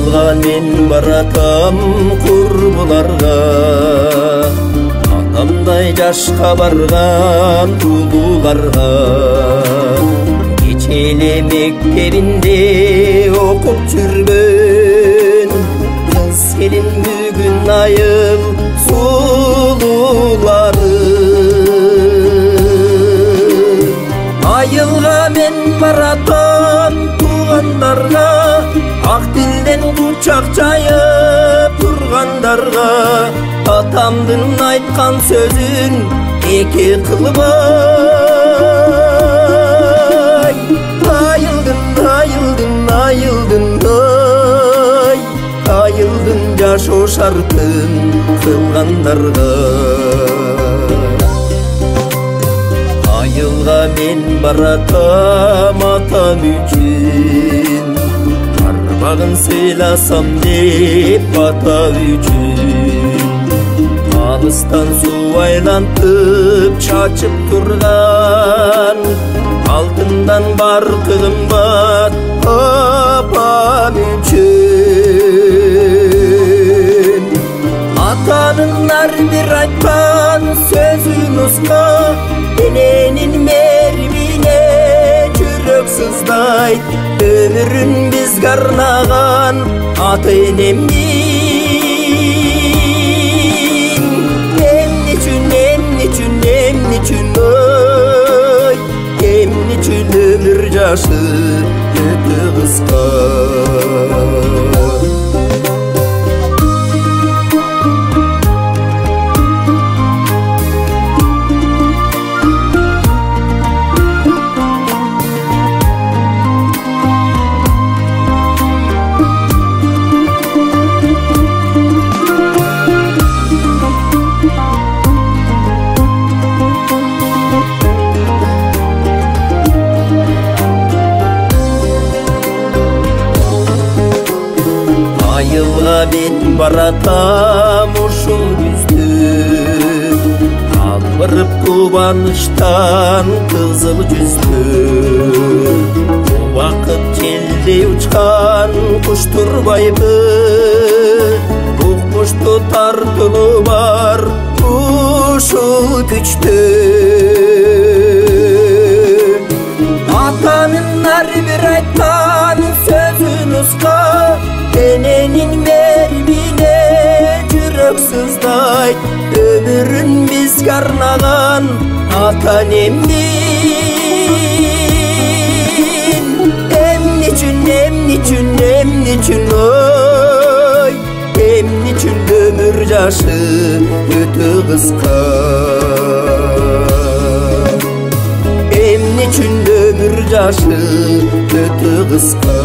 Айылга мен баратам курбуларга, атамдай жашка барган улууларга. Кечеле мектебинде окуп жүргөн кыз келин бүгүн айыл сулуулары. Айылга мен баратам туугандарга, ак тилден кучак жайып тургандарга. Атамдын айткан сөзүн эки кылбай, айылдын айылдын айылдын ой, айылдын жашоо шартын кылгандарга. Айылга мен баратам атам үчүн, арбагын сыйласам деп ата үчүн. Алыстан суу айлантып чачып турган, алтындан баркы кымбат апам үчүн. Атанын ар бир айткан сөзүн уска, эненин мээрибине жүрөк сыздайт. Өмүрүн бизге арнаган ата энемдин, эмне үчүн ой, эмне үчүн өмүр жашы өтө кыска. Айылга мен баратам ушул күздү, албырып кубанычтан кызыл жүздү. Убакыт желдей учкан куш турбайбы, укмушту тартылуу бар ушул күчтү. Атанын ар бир айткан сөзүн уска, эненин мээрибине жүрөк сыздайт. Өмүрүн бизге арнаган ата энемдин, эмне үчүн ой, эмне үчүн өмүр жашы өтө кыска. Эмне үчүн өмүр жашы өтө кыска.